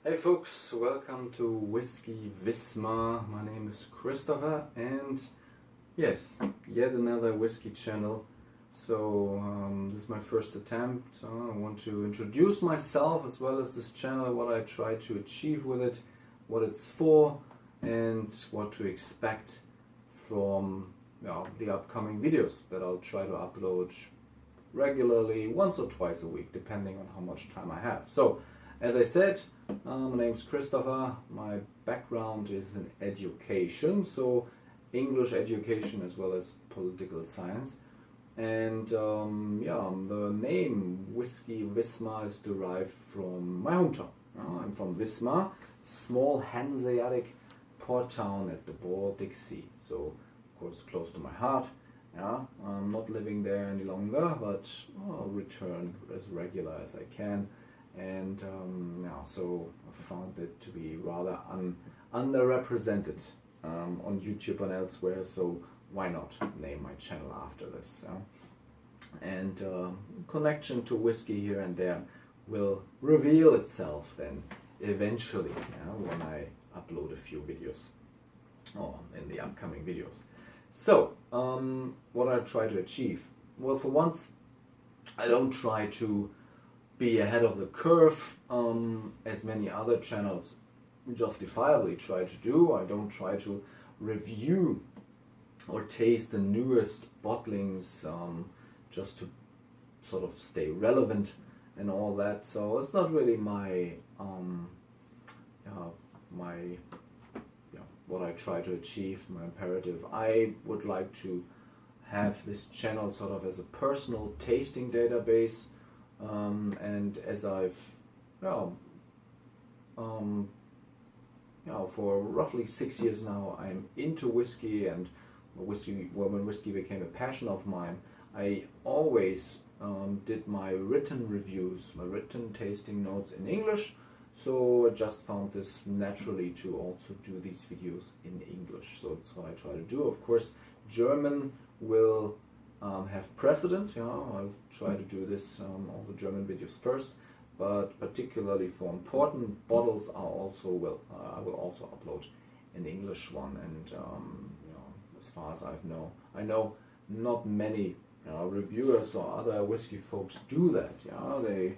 Hey folks, welcome to Whisky Wismar. My name is Christopher and yes, yet another whiskey channel. So this is my first attempt. I want to introduce myself as well as this channel, what I try to achieve with it, what it's for, and what to expect from the upcoming videos that I'll try to upload regularly, once or twice a week, depending on how much time I have. So, as I said, my name's Christopher. My background is in education, so English education as well as political science. And the name Whisky Wismar is derived from my hometown. I'm from Wismar. It's a small Hanseatic port town at the Baltic Sea, so of course close to my heart. I'm not living there any longer, but I'll return as regular as I can. And so I found it to be rather underrepresented on YouTube and elsewhere, so why not name my channel after this? And connection to whiskey here and there will reveal itself then eventually when I upload a few videos or in the upcoming videos. So, what I try to achieve? Well, for once, I don't try to be ahead of the curve as many other channels justifiably try to do. I don't try to review or taste the newest bottlings just to sort of stay relevant and all that. So it's not really my what I try to achieve, my imperative. I would like to have this channel sort of as a personal tasting database, and as I've for roughly 6 years now, I'm into whiskey, and when whiskey became a passion of mine, I always did my written reviews, my written tasting notes in English. So I just found this naturally to also do these videos in English. So that's what I try to do. Of course, German will have precedent. I'll try to do this all the German videos first, but particularly for important bottles, I will also upload an English one. And as far as I know not many reviewers or other whiskey folks do that. They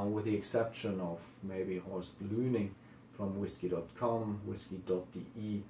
with the exception of maybe Horst Lüning from whisky.com, whisky.de,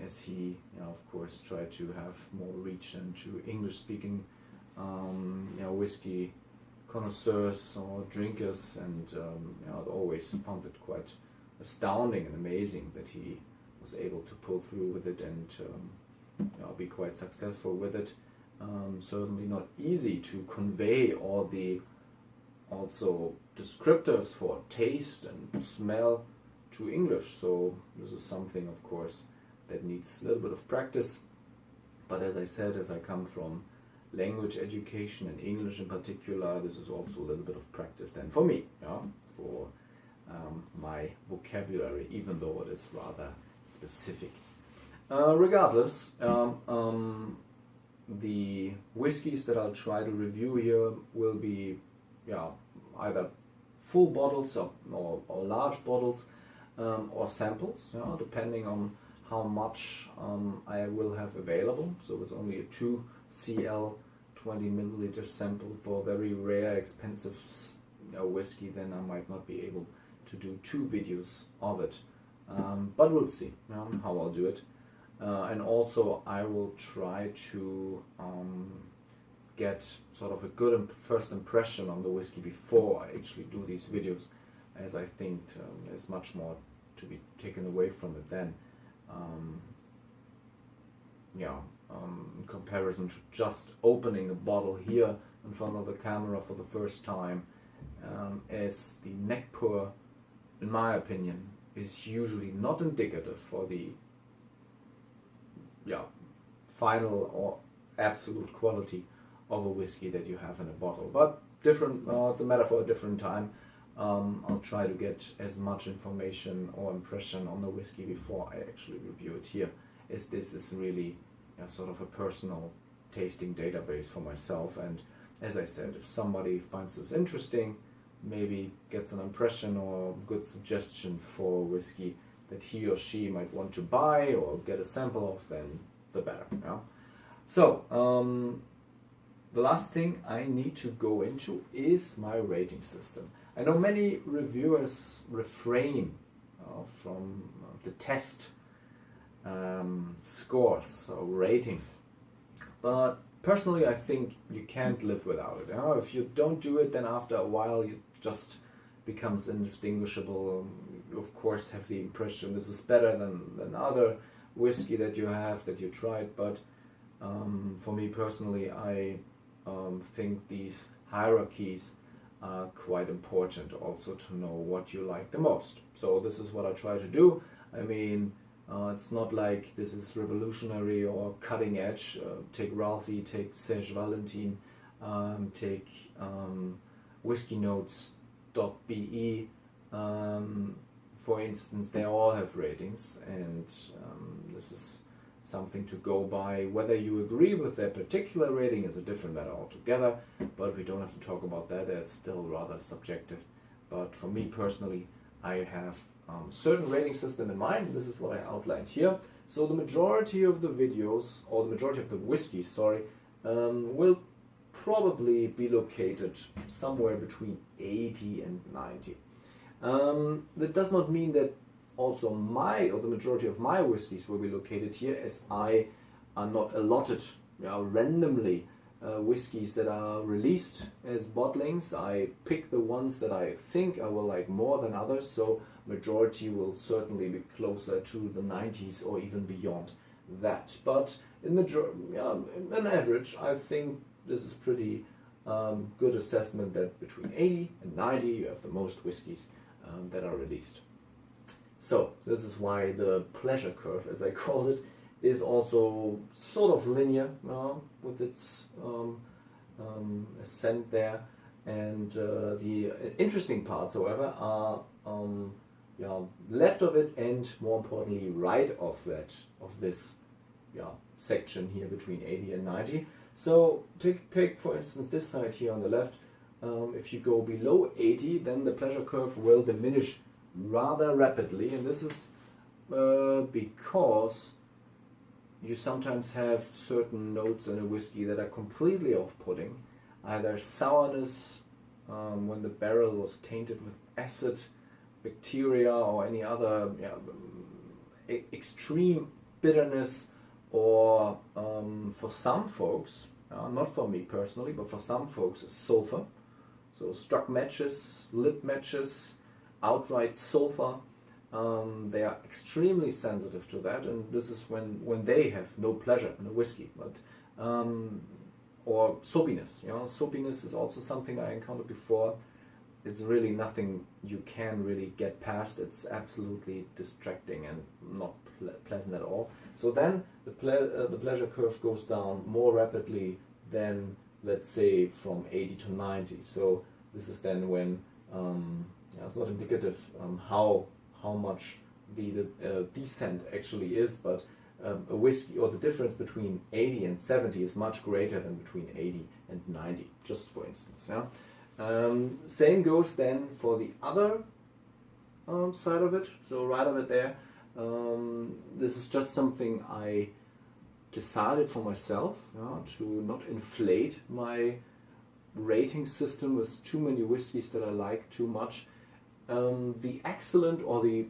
as he, of course, tried to have more reach into English-speaking whiskey connoisseurs or drinkers, and I always found it quite astounding and amazing that he was able to pull through with it and be quite successful with it. Certainly not easy to convey all the also descriptors for taste and smell to English. So this is something, of course, that needs a little bit of practice. But as I said, as I come from language education and English in particular, this is also a little bit of practice then for me, for my vocabulary, even though it is rather specific. Regardless, the whiskies that I'll try to review here will be either full bottles or large bottles or samples, depending on how much I will have available. So it's only a 2 cl 20 milliliter sample for very rare, expensive whiskey, then I might not be able to do 2 videos of it. But we'll see how I'll do it. And also I will try to get sort of a good first impression on the whiskey before I actually do these videos, as I think there's much more to be taken away from it then. In comparison to just opening a bottle here in front of the camera for the first time, as the neck pour, in my opinion, is usually not indicative for the final or absolute quality of a whiskey that you have in a bottle. But different, it's a matter for a different time. I'll try to get as much information or impression on the whiskey before I actually review it here, as this is really sort of a personal tasting database for myself. And as I said, if somebody finds this interesting, maybe gets an impression or good suggestion for a whiskey that he or she might want to buy or get a sample of, then the better. Yeah? So, the last thing I need to go into is my rating system. I know many reviewers refrain from the test scores or ratings, but personally I think you can't live without it. If you don't do it, then after a while it just becomes indistinguishable. You of course have the impression this is better than other whiskey that you have, that you tried, but for me personally, I think these hierarchies are quite important also to know what you like the most. So this is what I try to do. I mean, it's not like this is revolutionary or cutting edge. Take Ralphie, take Serge Valentin, take whiskynotes.be. For instance, they all have ratings, and this is something to go by. Whether you agree with their particular rating is a different matter altogether, but we don't have to talk about that. That's still rather subjective. But for me personally, I have certain rating system in mind. This is what I outlined here. So the majority of the videos, or the majority of the whiskeys, sorry, will probably be located somewhere between 80 and 90. That does not mean that also the majority of my whiskies will be located here, as I are not allotted randomly whiskies that are released as bottlings. I pick the ones that I think I will like more than others, so majority will certainly be closer to the 90s or even beyond that. But in an average, I think this is pretty good assessment that between 80 and 90 you have the most whiskies that are released. So this is why the pleasure curve, as I call it, is also sort of linear with its ascent there. And the interesting parts, however, are left of it, and more importantly, right of this section here between 80 and 90. So take for instance this side here on the left. If you go below 80, then the pleasure curve will diminish rather rapidly, and this is because you sometimes have certain notes in a whiskey that are completely off-putting, either sourness when the barrel was tainted with acid, bacteria, or any other extreme bitterness, or for some folks, not for me personally, but for some folks, sulfur. So struck matches, lit matches, outright sulfur, they are extremely sensitive to that, and this is when they have no pleasure in a whiskey. But or soapiness, soapiness is also something I encountered before. It's really nothing you can really get past. It's absolutely distracting and not pleasant at all. So then the pleasure curve goes down more rapidly than, let's say, from 80 to 90. So this is then when it's not indicative how much the descent actually is, but a whiskey, or the difference between 80 and 70 is much greater than between 80 and 90, just for instance. Same goes then for the other side of it, so right of it there. This is just something I decided for myself to not inflate my rating system with too many whiskeys that I like too much. The excellent, or the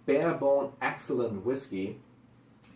bare bone excellent whiskey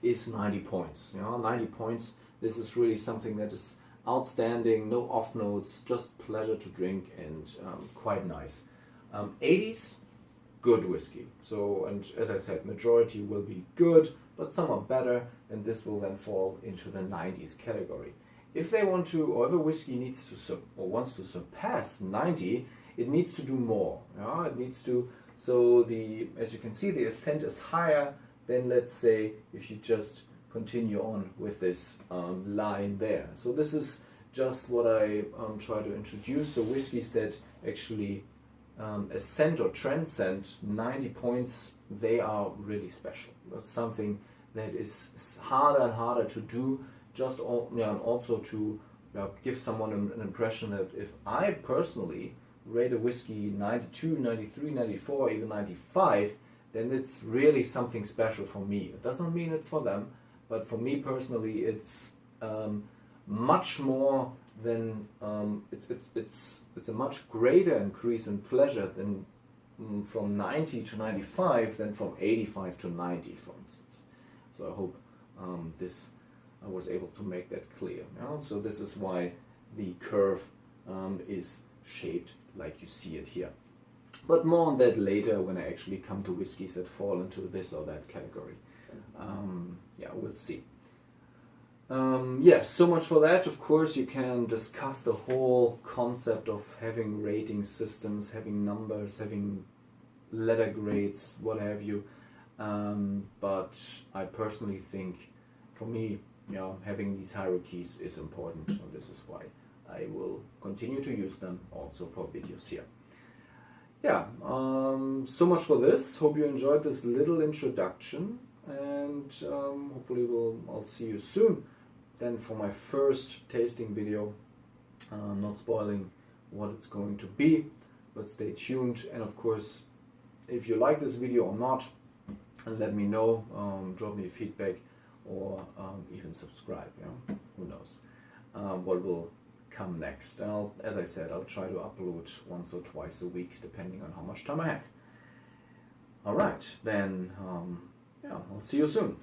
is 90 points. 90 points. This is really something that is outstanding, no off notes, just pleasure to drink, and quite nice. 80s, good whiskey. So, and as I said, majority will be good, but some are better, and this will then fall into the 90s category. If they want to, or if a whiskey needs to wants to surpass 90, it needs to do more. It needs to. So as you can see, the ascent is higher than, let's say, if you just continue on with this line there. So this is just what I try to introduce. So whiskeys that actually ascend or transcend 90 points, they are really special. That's something that is harder and harder to do. And also to give someone an impression that if I personally rate a whiskey 92, 93, 94, even 95, then it's really something special for me. It does not mean it's for them, but for me personally, it's much more than it's a much greater increase in pleasure than from 90 to 95 than from 85 to 90, for instance. So I hope I was able to make that clear. So this is why the curve is shaped like you see it here. But more on that later when I actually come to whiskeys that fall into this or that category. Yeah, we'll see. Yeah, so much for that. Of course, you can discuss the whole concept of having rating systems, having numbers, having letter grades, what have you. But I personally think, for me, having these hierarchies is important, and this is why I will continue to use them also for videos here. Yeah, so much for this. Hope you enjoyed this little introduction, and hopefully I'll see you soon then for my first tasting video. Not spoiling what it's going to be, but stay tuned. And of course, if you like this video or not, let me know, drop me feedback, or even subscribe. Who knows what will come next. As I said, I'll try to upload once or twice a week, depending on how much time I have. Alright, then yeah, I'll see you soon.